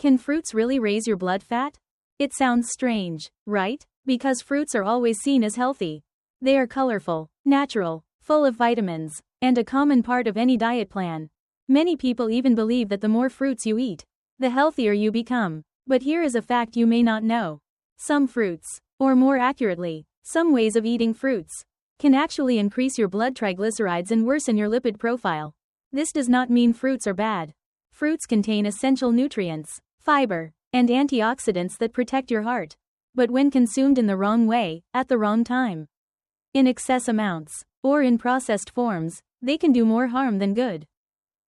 Can fruits really raise your blood fat? It sounds strange, right? Because fruits are always seen as healthy. They are colorful, natural, full of vitamins, and a common part of any diet plan. Many people even believe that the more fruits you eat, the healthier you become. But here is a fact you may not know. Some fruits, or more accurately, some ways of eating fruits, can actually increase your blood triglycerides and worsen your lipid profile. This does not mean fruits are bad. Fruits contain essential nutrients, fiber, and antioxidants that protect your heart. But when consumed in the wrong way, at the wrong time, in excess amounts, or in processed forms, they can do more harm than good.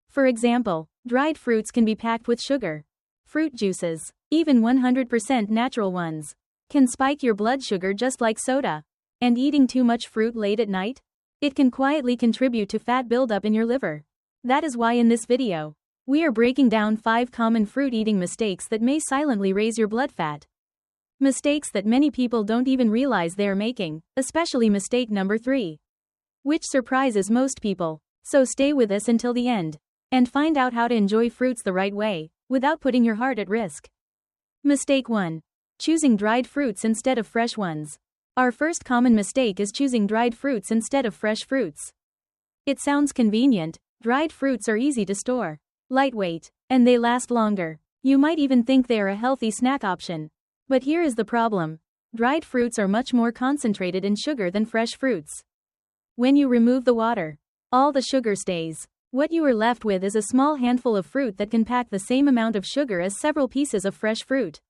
For example, dried fruits can be packed with sugar. Fruit juices, even 100% natural ones, can spike your blood sugar just like soda. And eating too much fruit late at night? It can quietly contribute to fat buildup in your liver. That is why in this video, we are breaking down 5 common fruit eating mistakes that may silently raise your blood fat. Mistakes that many people don't even realize they are making, especially mistake number 3, which surprises most people. So stay with us until the end, and find out how to enjoy fruits the right way, without putting your heart at risk. Mistake 1. Choosing dried fruits instead of fresh ones. Our first common mistake is choosing dried fruits instead of fresh fruits. It sounds convenient. Dried fruits are easy to store, lightweight, and they last longer. You might even think they are a healthy snack option. But here is the problem. Dried fruits are much more concentrated in sugar than fresh fruits. When you remove the water, all the sugar stays. What you are left with is a small handful of fruit that can pack the same amount of sugar as several pieces of fresh fruit.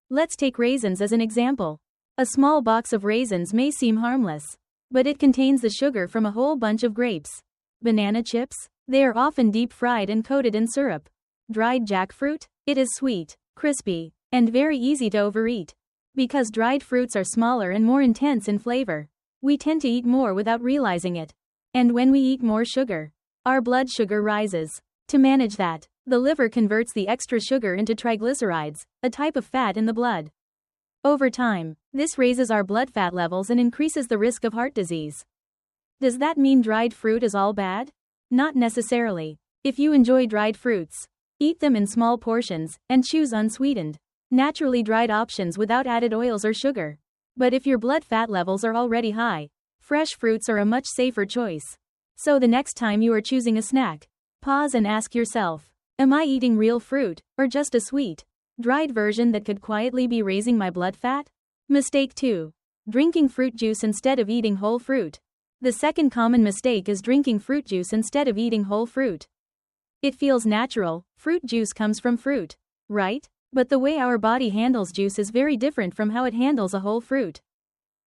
Let's take raisins as an example. A small box of raisins may seem harmless, but it contains the sugar from a whole bunch of grapes. Banana chips? They are often deep-fried and coated in syrup. Dried jackfruit? It is sweet, crispy, and very easy to overeat. Because dried fruits are smaller and more intense in flavor, we tend to eat more without realizing it. And when we eat more sugar, our blood sugar rises. To manage that, the liver converts the extra sugar into triglycerides, a type of fat in the blood. Over time, this raises our blood fat levels and increases the risk of heart disease. Does that mean dried fruit is all bad? Not necessarily. If you enjoy dried fruits, eat them in small portions, and choose unsweetened, naturally dried options without added oils or sugar. But if your blood fat levels are already high, fresh fruits are a much safer choice. So the next time you are choosing a snack, pause and ask yourself, am I eating real fruit, or just a sweet, dried version that could quietly be raising my blood fat? Mistake 2. Drinking fruit juice instead of eating whole fruit. The second common mistake is drinking fruit juice instead of eating whole fruit. It feels natural. Fruit juice comes from fruit, right? But the way our body handles juice is very different from how it handles a whole fruit.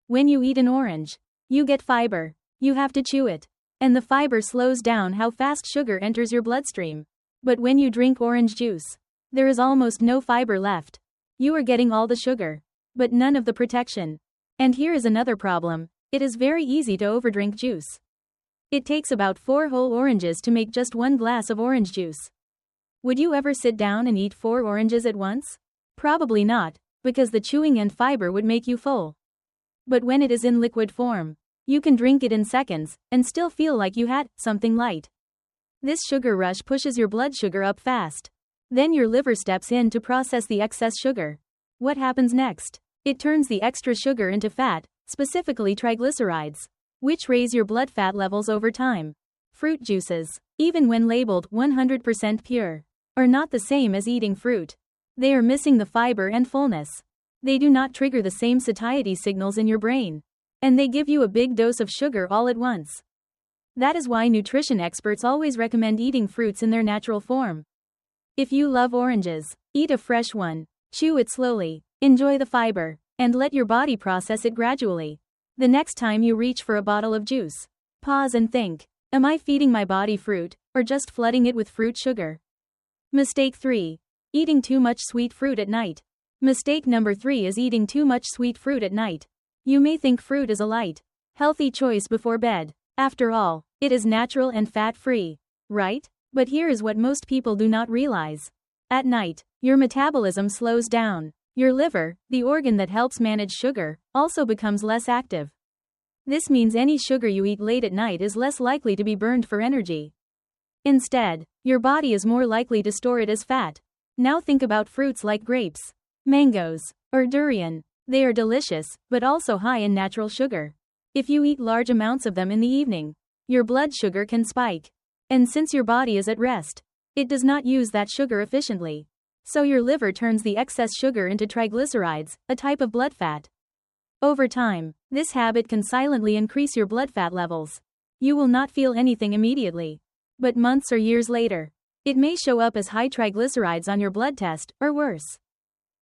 When you eat an orange, you get fiber. You have to chew it. And the fiber slows down how fast sugar enters your bloodstream. But when you drink orange juice, there is almost no fiber left. You are getting all the sugar, but none of the protection. And here is another problem. It is very easy to overdrink juice. It takes about 4 whole oranges to make just 1 glass of orange juice. Would you ever sit down and eat 4 oranges at once? Probably not, because the chewing and fiber would make you full. But when it is in liquid form, you can drink it in seconds, and still feel like you had something light. This sugar rush pushes your blood sugar up fast. Then your liver steps in to process the excess sugar. What happens next? It turns the extra sugar into fat, specifically triglycerides, which raise your blood fat levels over time. Fruit juices, even when labeled 100% pure, are not the same as eating fruit. They are missing the fiber and fullness. They do not trigger the same satiety signals in your brain. And they give you a big dose of sugar all at once. That is why nutrition experts always recommend eating fruits in their natural form. If you love oranges, eat a fresh one, chew it slowly, enjoy the fiber, and let your body process it gradually. The next time you reach for a bottle of juice, pause and think, am I feeding my body fruit, or just flooding it with fruit sugar? Mistake 3. Eating too much sweet fruit at night. Mistake number 3 is eating too much sweet fruit at night. You may think fruit is a light, healthy choice before bed. After all, it is natural and fat-free, right? But here is what most people do not realize. At night, your metabolism slows down. Your liver, the organ that helps manage sugar, also becomes less active. This means any sugar you eat late at night is less likely to be burned for energy. Instead, your body is more likely to store it as fat. Now think about fruits like grapes, mangoes, or durian. They are delicious, but also high in natural sugar. If you eat large amounts of them in the evening, your blood sugar can spike. And since your body is at rest, it does not use that sugar efficiently. So your liver turns the excess sugar into triglycerides, a type of blood fat. Over time, this habit can silently increase your blood fat levels. You will not feel anything immediately. But months or years later, it may show up as high triglycerides on your blood test, or worse,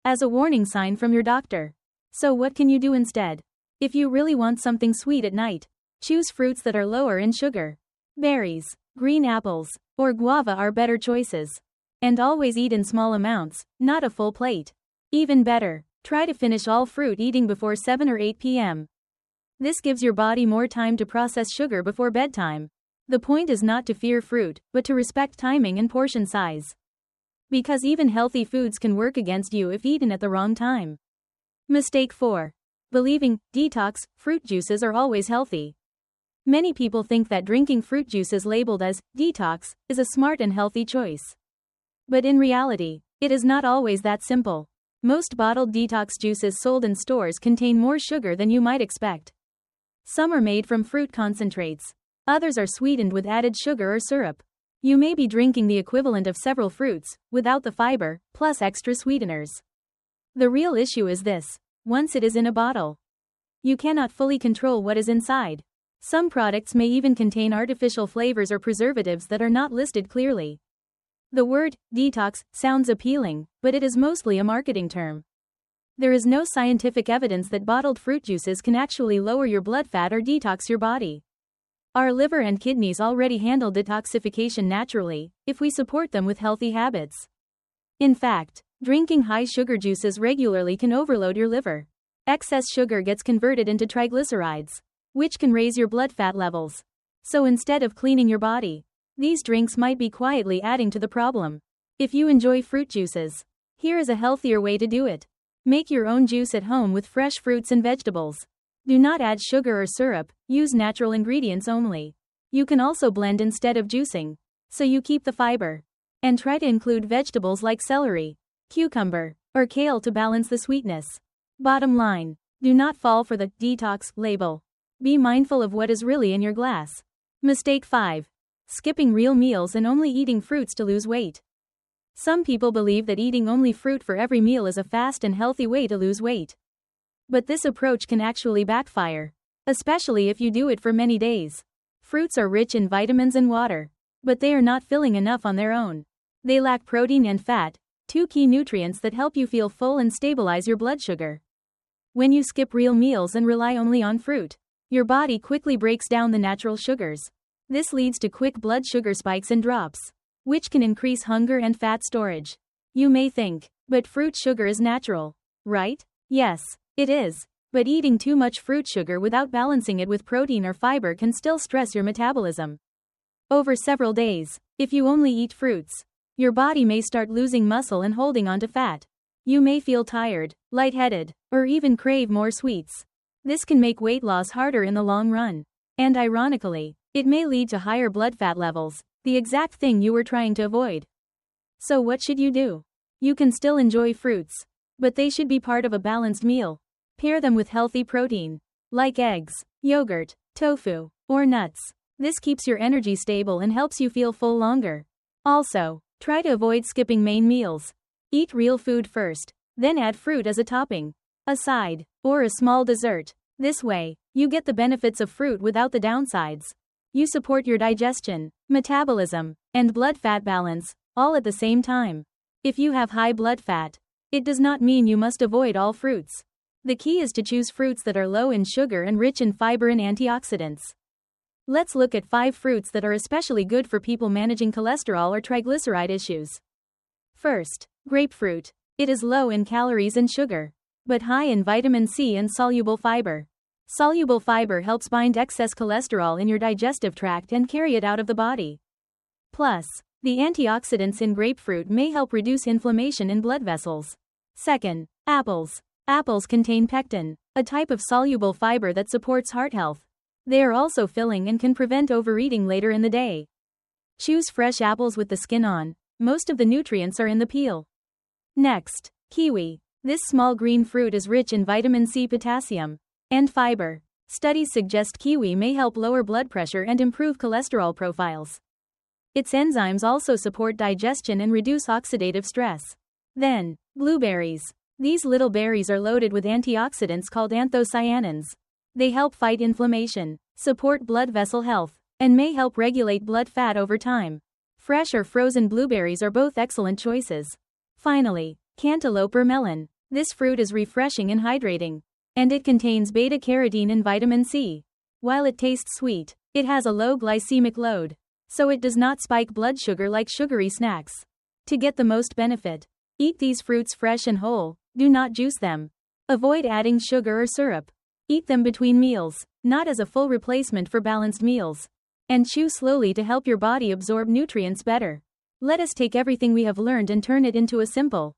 as a warning sign from your doctor. So what can you do instead? If you really want something sweet at night, choose fruits that are lower in sugar. Berries, green apples, or guava are better choices. And always eat in small amounts, not a full plate. Even better, try to finish all fruit eating before 7 or 8 p.m. This gives your body more time to process sugar before bedtime. The point is not to fear fruit, but to respect timing and portion size. Because even healthy foods can work against you if eaten at the wrong time. Mistake 4. Believing, detox, fruit juices are always healthy. Many people think that drinking fruit juices labeled as detox is a smart and healthy choice. But in reality, it is not always that simple. Most bottled detox juices sold in stores contain more sugar than you might expect. Some are made from fruit concentrates. Others are sweetened with added sugar or syrup. You may be drinking the equivalent of several fruits, without the fiber, plus extra sweeteners. The real issue is this: once it is in a bottle, you cannot fully control what is inside. Some products may even contain artificial flavors or preservatives that are not listed clearly. The word detox sounds appealing, but it is mostly a marketing term. There is no scientific evidence that bottled fruit juices can actually lower your blood fat or detox your body. Our liver and kidneys already handle detoxification naturally, if we support them with healthy habits. In fact, drinking high sugar juices regularly can overload your liver. Excess sugar gets converted into triglycerides, which can raise your blood fat levels. So instead of cleaning your body, these drinks might be quietly adding to the problem. If you enjoy fruit juices, here is a healthier way to do it. Make your own juice at home with fresh fruits and vegetables. Do not add sugar or syrup, use natural ingredients only. You can also blend instead of juicing, so you keep the fiber. And try to include vegetables like celery, cucumber, or kale to balance the sweetness. Bottom line, do not fall for the detox label. Be mindful of what is really in your glass. Mistake 5. Skipping real meals and only eating fruits to lose weight. Some people believe that eating only fruit for every meal is a fast and healthy way to lose weight. But this approach can actually backfire, especially if you do it for many days. Fruits are rich in vitamins and water, but they are not filling enough on their own. They lack protein and fat, two key nutrients that help you feel full and stabilize your blood sugar. When you skip real meals and rely only on fruit, your body quickly breaks down the natural sugars. This leads to quick blood sugar spikes and drops, which can increase hunger and fat storage. You may think, but fruit sugar is natural, right? Yes, it is. But eating too much fruit sugar without balancing it with protein or fiber can still stress your metabolism. Over several days, if you only eat fruits, your body may start losing muscle and holding onto fat. You may feel tired, lightheaded, or even crave more sweets. This can make weight loss harder in the long run. And ironically, it may lead to higher blood fat levels, the exact thing you were trying to avoid. So what should you do? You can still enjoy fruits, but they should be part of a balanced meal. Pair them with healthy protein, like eggs, yogurt, tofu, or nuts. This keeps your energy stable and helps you feel full longer. Also, try to avoid skipping main meals. Eat real food first, then add fruit as a topping, a side, or a small dessert. This way, you get the benefits of fruit without the downsides. You support your digestion, metabolism, and blood fat balance, all at the same time. If you have high blood fat, it does not mean you must avoid all fruits. The key is to choose fruits that are low in sugar and rich in fiber and antioxidants. Let's look at 5 fruits that are especially good for people managing cholesterol or triglyceride issues. First, grapefruit. It is low in calories and sugar, but high in vitamin C and soluble fiber. Soluble fiber helps bind excess cholesterol in your digestive tract and carry it out of the body. Plus, the antioxidants in grapefruit may help reduce inflammation in blood vessels. Second, apples. Apples contain pectin, a type of soluble fiber that supports heart health. They are also filling and can prevent overeating later in the day. Choose fresh apples with the skin on. Most of the nutrients are in the peel. Next, kiwi. This small green fruit is rich in vitamin C, potassium, and fiber. Studies suggest kiwi may help lower blood pressure and improve cholesterol profiles. Its enzymes also support digestion and reduce oxidative stress. Then, blueberries. These little berries are loaded with antioxidants called anthocyanins. They help fight inflammation, support blood vessel health, and may help regulate blood fat over time. Fresh or frozen blueberries are both excellent choices. Finally, cantaloupe or melon. This fruit is refreshing and hydrating, and it contains beta-carotene and vitamin C. While it tastes sweet, it has a low glycemic load, so it does not spike blood sugar like sugary snacks. To get the most benefit, eat these fruits fresh and whole. Do not juice them. Avoid adding sugar or syrup. Eat them between meals, not as a full replacement for balanced meals. And chew slowly to help your body absorb nutrients better. Let us take everything we have learned and turn it into a simple,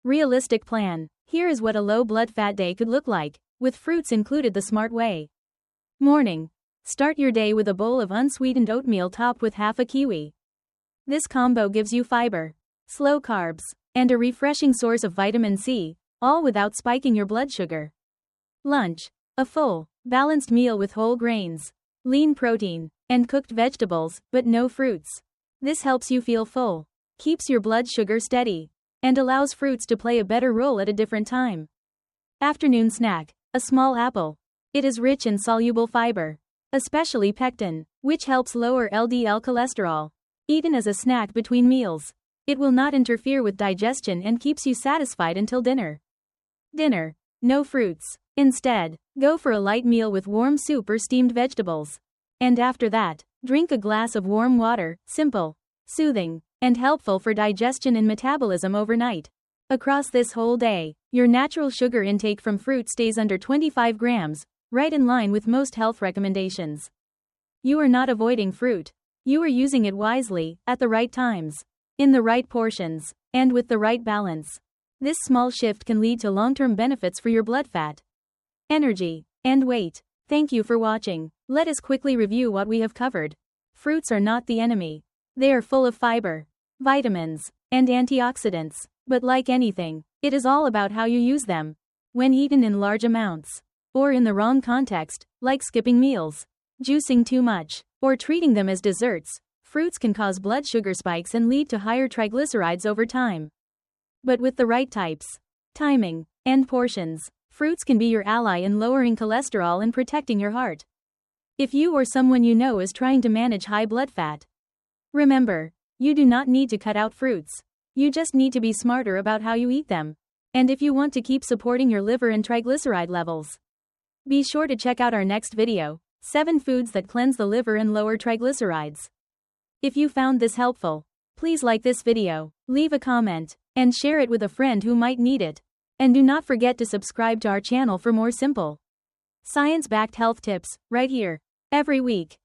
realistic plan. Here is what a low blood fat day could look like, with fruits included the smart way. Morning. Start your day with a bowl of unsweetened oatmeal topped with half a kiwi. This combo gives you fiber, slow carbs, and a refreshing source of vitamin C, all without spiking your blood sugar. Lunch. A full, balanced meal with whole grains, lean protein, and cooked vegetables, but no fruits. This helps you feel full, keeps your blood sugar steady, and allows fruits to play a better role at a different time. Afternoon snack. A small apple. It is rich in soluble fiber, especially pectin, which helps lower LDL cholesterol. Eaten as a snack between meals, it will not interfere with digestion and keeps you satisfied until dinner. Dinner. No fruits. Instead, go for a light meal with warm soup or steamed vegetables. And after that, drink a glass of warm water, simple, soothing, and helpful for digestion and metabolism overnight. Across this whole day, your natural sugar intake from fruit stays under 25 grams, right in line with most health recommendations. You are not avoiding fruit. You are using it wisely, at the right times, in the right portions, and with the right balance. This small shift can lead to long-term benefits for your blood fat, energy, and weight. Thank you for watching. Let us quickly review what we have covered. Fruits are not the enemy. They are full of fiber, vitamins, and antioxidants. But like anything, it is all about how you use them. When eaten in large amounts, or in the wrong context, like skipping meals, juicing too much, or treating them as desserts, fruits can cause blood sugar spikes and lead to higher triglycerides over time. But with the right types, timing, and portions, fruits can be your ally in lowering cholesterol and protecting your heart. If you or someone you know is trying to manage high blood fat, remember, you do not need to cut out fruits. You just need to be smarter about how you eat them. And if you want to keep supporting your liver and triglyceride levels, be sure to check out our next video, 7 foods that cleanse the liver and lower triglycerides. If you found this helpful, please like this video, leave a comment, and share it with a friend who might need it. And do not forget to subscribe to our channel for more simple, science-backed health tips, right here, every week.